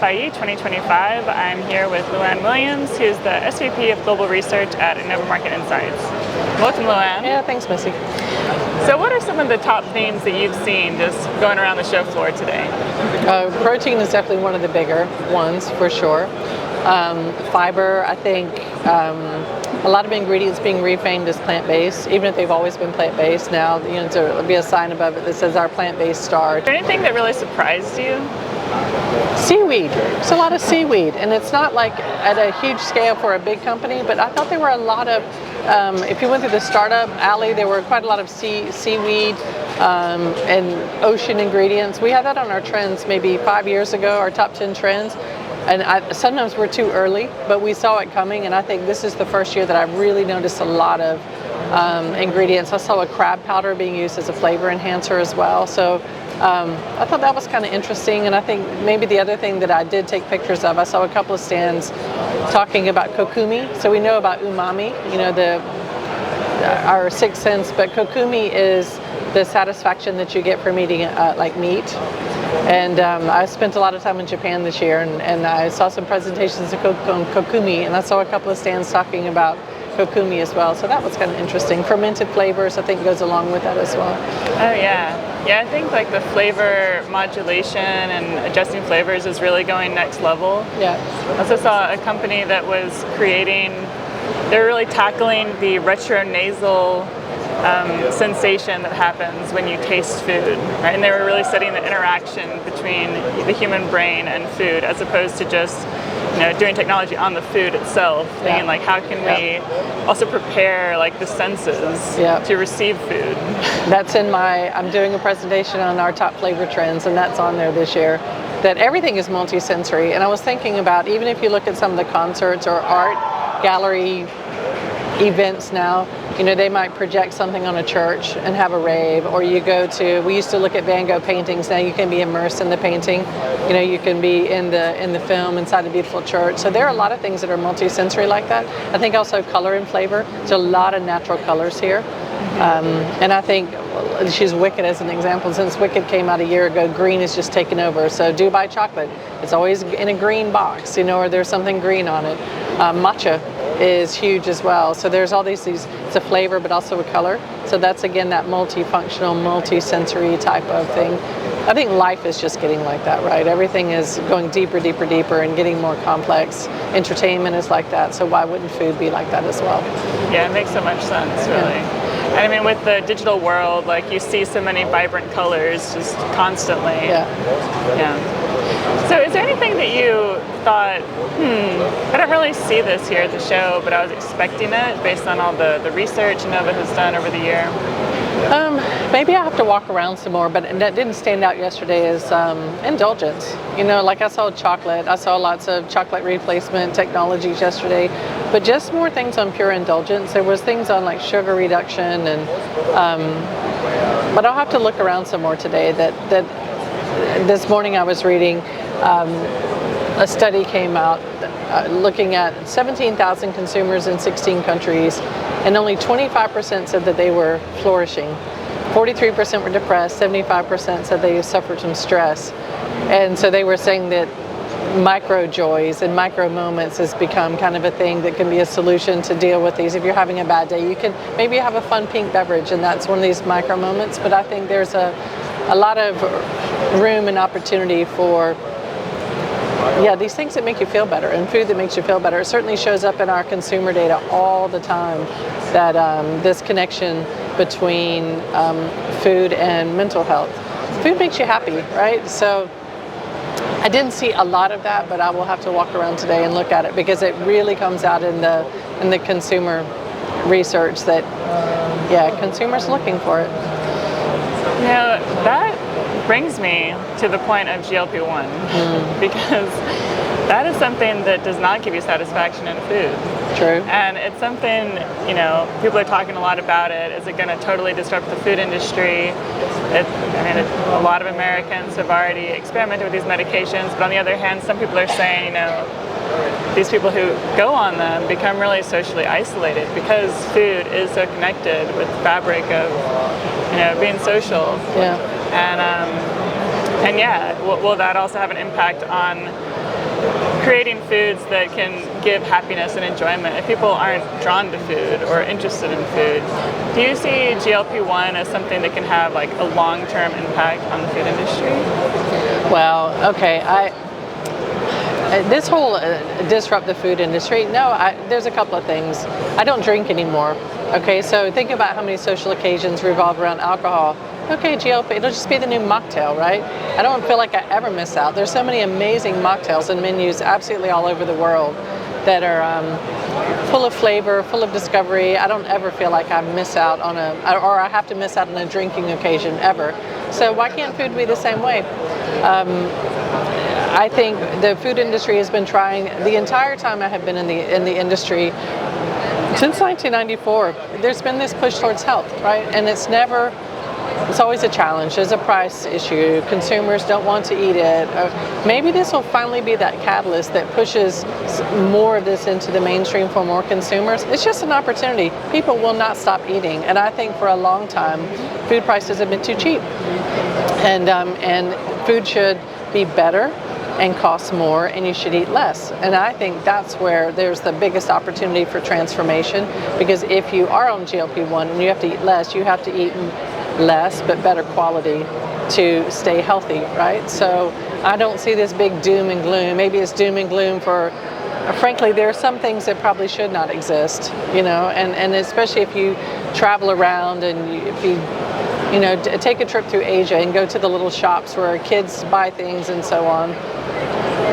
FIE 2025. I'm here with Luann Williams, who's the SVP of Global Research at Innova Market Insights. Welcome, Luann. Yeah, thanks, Missy. So what are some of the top themes that you've seen just going around the show floor today? Protein is definitely one of the bigger ones, for sure. Fiber, I think a lot of ingredients being refamed as plant-based, even if they've always been plant-based. Now, to be a sign above it that says our plant-based star. Is there anything that really surprised you? Seaweed. There's a lot of seaweed, and it's not like at a huge scale for a big company, but I thought there were a lot of, if you went through the startup alley, there were quite a lot of seaweed and ocean ingredients. We had that on our trends maybe 5 years ago, our top 10 trends. And sometimes we're too early, but we saw it coming, and I think this is the first year that I've really noticed a lot of ingredients. I saw a crab powder being used as a flavor enhancer as well. So I thought that was kind of interesting, and I think maybe the other thing that I did take pictures of, I saw a couple of stands talking about kokumi. So we know about umami, our sixth sense, but kokumi is the satisfaction that you get from eating like meat. And I spent a lot of time in Japan this year, and I saw some presentations of kokumi, and I saw a couple of stands talking about kokumi as well. So that was kind of interesting. Fermented flavors, I think, goes along with that as well. Oh yeah. Yeah, I think like the flavor modulation and adjusting flavors is really going next level. Yeah. I also saw a company that was they're really tackling the retronasal sensation that happens when you taste food, right? And they were really studying the interaction between the human brain and food, as opposed to just doing technology on the food itself. Thinking like, how can we also prepare like the senses to receive food? That's I'm doing a presentation on our top flavor trends, and that's on there this year. That everything is multi-sensory, and I was thinking about, even if you look at some of the concerts or art gallery events now, they might project something on a church and have a rave, or we used to look at Van Gogh paintings, now you can be immersed in the painting, you can be in the film inside a beautiful church. So there are a lot of things that are multi-sensory like that. I think also color and flavor, there's a lot of natural colors here. And I think, she's Wicked as an example. Since Wicked came out a year ago, green has just taken over. So Dubai chocolate, it's always in a green box, or there's something green on it. Matcha is huge as well. So there's all these, it's a flavor but also a color. So that's again that multifunctional, multi-sensory type of thing. I think life is just getting like that, right? Everything is going deeper, deeper, deeper and getting more complex. Entertainment is like that, so why wouldn't food be like that as well? Yeah, it makes so much sense, really. Yeah. And I mean, with the digital world, like you see so many vibrant colors just constantly. Yeah. So is there anything that you thought, I don't really see this here at the show, but I was expecting it based on all the research Innova has done over the year? Maybe I have to walk around some more, but that didn't stand out yesterday as indulgence. Like I saw chocolate, I saw lots of chocolate replacement technologies yesterday, but just more things on pure indulgence. There was things on like sugar reduction, but I'll have to look around some more today. That this morning I was reading a study came out looking at 17,000 consumers in 16 countries, and only 25% said that they were flourishing. 43% were depressed, 75% said they suffered from stress. And so they were saying that micro joys and micro moments has become kind of a thing that can be a solution to deal with these. If you're having a bad day, you can maybe have a fun pink beverage, and that's one of these micro moments. But I think there's a lot of room and opportunity for these things that make you feel better, and food that makes you feel better. It certainly shows up in our consumer data all the time, that this connection between food and mental health. Food makes you happy, right? So I didn't see a lot of that, but I will have to walk around today and look at it, because it really comes out in the consumer research that consumers looking for it. That brings me to the point of GLP-1, because that is something that does not give you satisfaction in food. True. And it's something, people are talking a lot about it. Is it going to totally disrupt the food industry? A lot of Americans have already experimented with these medications, but on the other hand, some people are saying, these people who go on them become really socially isolated, because food is so connected with the fabric of, being social. Yeah. And will that also have an impact on creating foods that can give happiness and enjoyment. If people aren't drawn to food or interested in food, do you see GLP-1 as something that can have like a long-term impact on the food industry? Well, okay, this whole disrupt the food industry, there's a couple of things. I don't drink anymore. Okay, so think about how many social occasions revolve around alcohol. Okay, GLP, it'll just be the new mocktail, right? I don't feel like I ever miss out. There's so many amazing mocktails and menus absolutely all over the world that are full of flavor, full of discovery. I don't ever feel like I miss out on or I have to miss out on a drinking occasion ever. So why can't food be the same way? I think the food industry has been trying the entire time I have been in the industry. Since 1994, there's been this push towards health, right? And it's always a challenge. There's a price issue. Consumers don't want to eat it. Maybe this will finally be that catalyst that pushes more of this into the mainstream for more consumers. It's just an opportunity. People will not stop eating. And I think for a long time, food prices have been too cheap. And food should be better and costs more, and you should eat less. And I think that's where there's the biggest opportunity for transformation, because if you are on GLP-1 and you have to eat less, you have to eat less but better quality to stay healthy, right? So I don't see this big doom and gloom. Maybe it's doom and gloom for, frankly, there are some things that probably should not exist, and especially if you travel around and if you take a trip through Asia and go to the little shops where kids buy things and so on.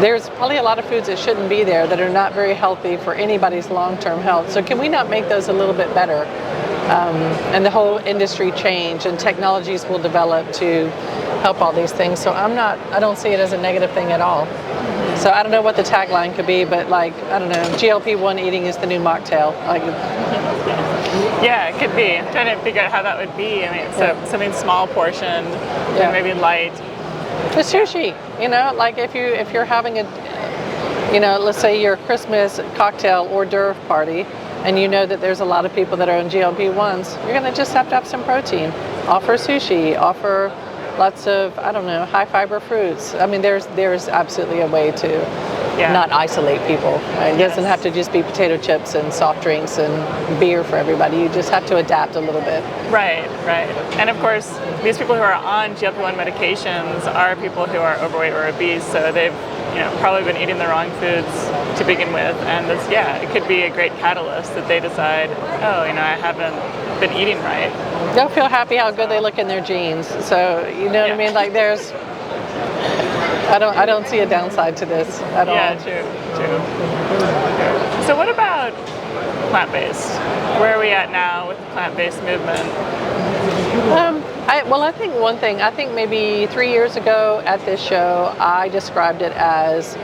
There's probably a lot of foods that shouldn't be there that are not very healthy for anybody's long-term health. So can we not make those a little bit better? And the whole industry change and technologies will develop to help all these things. So I don't see it as a negative thing at all. So I don't know what the tagline could be, but I don't know, GLP-1 eating is the new mocktail. Yeah, it could be. I'm trying to figure out how that would be. I mean, so something small portioned, and maybe light. The sushi, if you're having let's say your Christmas cocktail hors d'oeuvre party, and you know that there's a lot of people that are on GLP-1s, you're going to just have to have some protein. Offer sushi, offer lots of, high fiber fruits. I mean, there's absolutely a way to not isolate people. Right? It doesn't have to just be potato chips and soft drinks and beer for everybody. You just have to adapt a little bit. Right. And of course, these people who are on GLP-1 medications are people who are overweight or obese, so they've probably been eating the wrong foods to begin with, and it could be a great catalyst that they decide, I haven't been eating right. They'll feel happy how good they look in their jeans. So what I mean? There's, I don't see a downside to this at all. Yeah, true. So what about plant-based? Where are we at now with the plant-based movement? I think one thing, maybe 3 years ago at this show, I described it as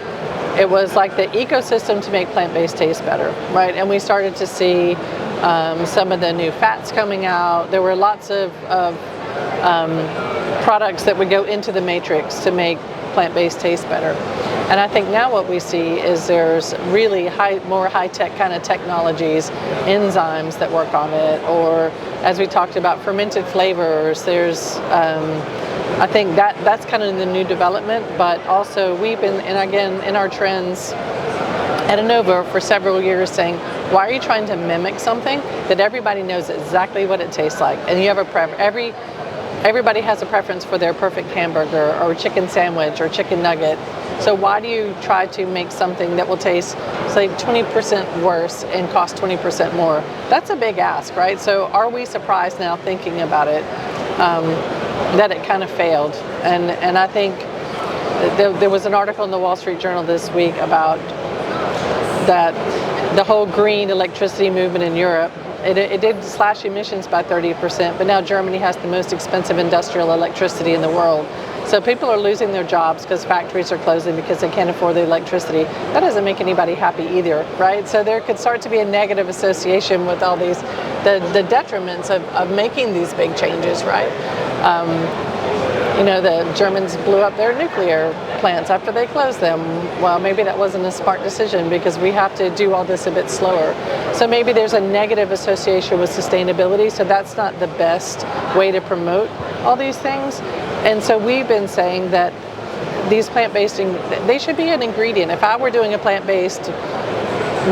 it was like the ecosystem to make plant-based taste better, right? And we started to see some of the new fats coming out. There were lots of products that would go into the matrix to make plant-based taste better. And I think now what we see is there's really more high-tech kind of technologies, enzymes that work on it, or as we talked about, fermented flavors. There's, I think that's kind of the new development, but also we've been, and again, in our trends at Innova for several years saying, why are you trying to mimic something that everybody knows exactly what it tastes like? And you have everybody has a preference for their perfect hamburger or chicken sandwich or chicken nugget. So why do you try to make something that will taste, say, 20% worse and cost 20% more? That's a big ask, right? So are we surprised now thinking about it that it kind of failed? And I think there was an article in the Wall Street Journal this week about that the whole green electricity movement in Europe. It did slash emissions by 30%, but now Germany has the most expensive industrial electricity in the world. So people are losing their jobs because factories are closing because they can't afford the electricity. That doesn't make anybody happy either, right? So there could start to be a negative association with all these, the detriments of making these big changes, right? The Germans blew up their nuclear plants after they closed them. Well, maybe that wasn't a smart decision because we have to do all this a bit slower. So maybe there's a negative association with sustainability, so that's not the best way to promote all these things. And so we've been saying that these plant-based, they should be an ingredient. If I were doing a plant-based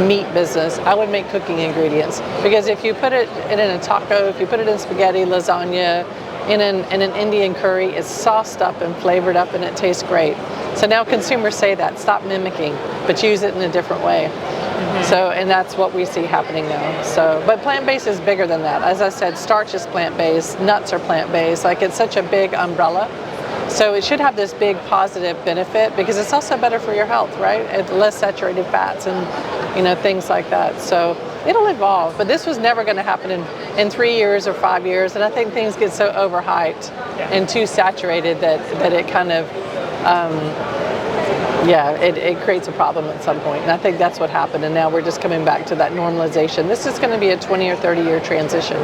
meat business, I would make cooking ingredients, because if you put it in a taco, if you put it in spaghetti, lasagna, in an Indian curry, it's sauced up and flavored up and it tastes great. So now consumers say that, stop mimicking, but use it in a different way. So, and that's what we see happening now. So, but plant-based is bigger than that. As I said, starch is plant-based, nuts are plant-based, like it's such a big umbrella. So it should have this big positive benefit, because it's also better for your health, right? It's less saturated fats and things like that. So it'll evolve, but this was never going to happen in 3 years or 5 years. And I think things get so overhyped and too saturated that it kind of, it creates a problem at some point. And I think that's what happened. And now we're just coming back to that normalization. This is going to be a 20 or 30 year transition.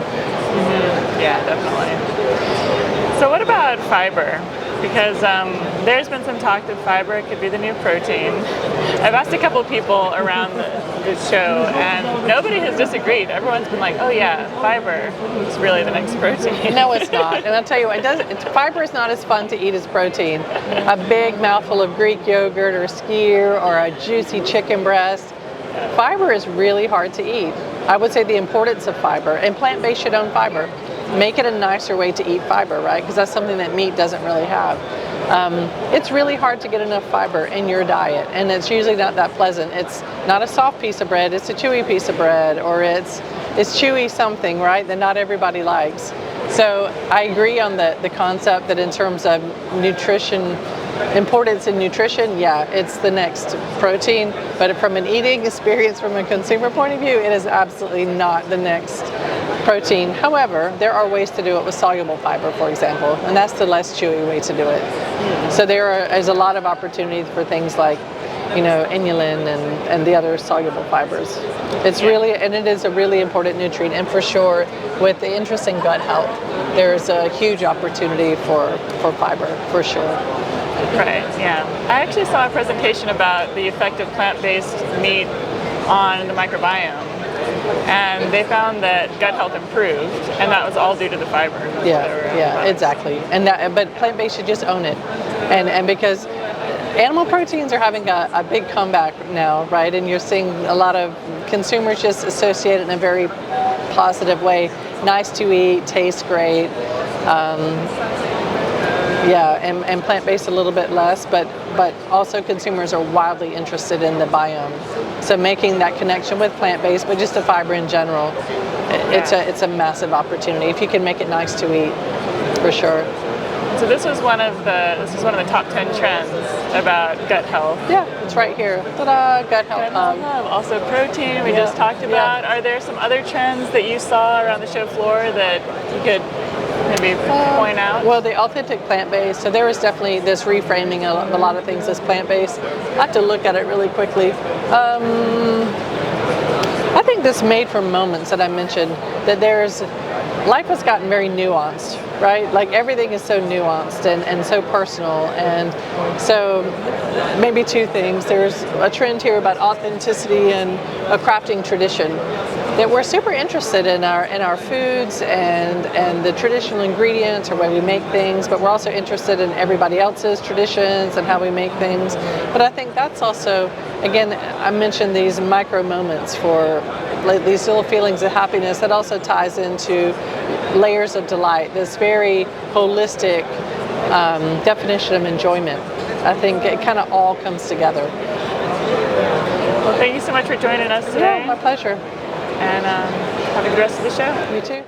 Yeah, definitely. So what about fiber? Because there's been some talk that fiber could be the new protein. I've asked a couple people around the show, and nobody has disagreed. Everyone's been like, oh yeah, fiber is really the next protein. No, it's not. And I'll tell you what, fiber is not as fun to eat as protein. A big mouthful of Greek yogurt or skyr or a juicy chicken breast. Fiber is really hard to eat. I would say the importance of fiber, and plant-based should own fiber. Make it a nicer way to eat fiber, right? Because that's something that meat doesn't really have. It's really hard to get enough fiber in your diet, and it's usually not that pleasant. It's not a soft piece of bread, it's a chewy piece of bread, or it's chewy something, right, that not everybody likes. So I agree on the concept that in terms of nutrition, importance in nutrition, yeah, it's the next protein, but from an eating experience, from a consumer point of view, it is absolutely not the next protein. However, there are ways to do it with soluble fiber, for example, and that's the less chewy way to do it. So there's a lot of opportunities for things like, inulin and the other soluble fibers. It's really, and it is a really important nutrient, and for sure, with the interest in gut health, there's a huge opportunity for fiber, for sure. Right, yeah. I actually saw a presentation about the effect of plant-based meat on the microbiome, and they found that gut health improved, and that was all due to the fiber. Yeah, exactly. And but plant-based should just own it, and because animal proteins are having a big comeback now, right? And you're seeing a lot of consumers just associate it in a very positive way. Nice to eat, tastes great. And plant-based a little bit less, but also consumers are wildly interested in the biome. So making that connection with plant-based, but just the fiber in general, it's a massive opportunity if you can make it nice to eat, for sure. So this was one of the top 10 trends about gut health. Yeah, it's right here. Ta-da, gut health. Also protein, we just talked about. Are there some other trends that you saw around the show floor that you could maybe point out? Well, the authentic plant-based, so there is definitely this reframing of a lot of things as plant-based. I have to look at it really quickly. I think this made from moments that I mentioned, that life has gotten very nuanced, right? Like everything is so nuanced and so personal. And so maybe two things. There's a trend here about authenticity and a crafting tradition, that we're super interested in our foods and the traditional ingredients or way we make things, but we're also interested in everybody else's traditions and how we make things. But I think that's also, again, I mentioned these micro moments for these little feelings of happiness that also ties into layers of delight, this very holistic definition of enjoyment. I think it kind of all comes together. Well, thank you so much for joining us today. Yeah, my pleasure. And have a good rest of the show. You too.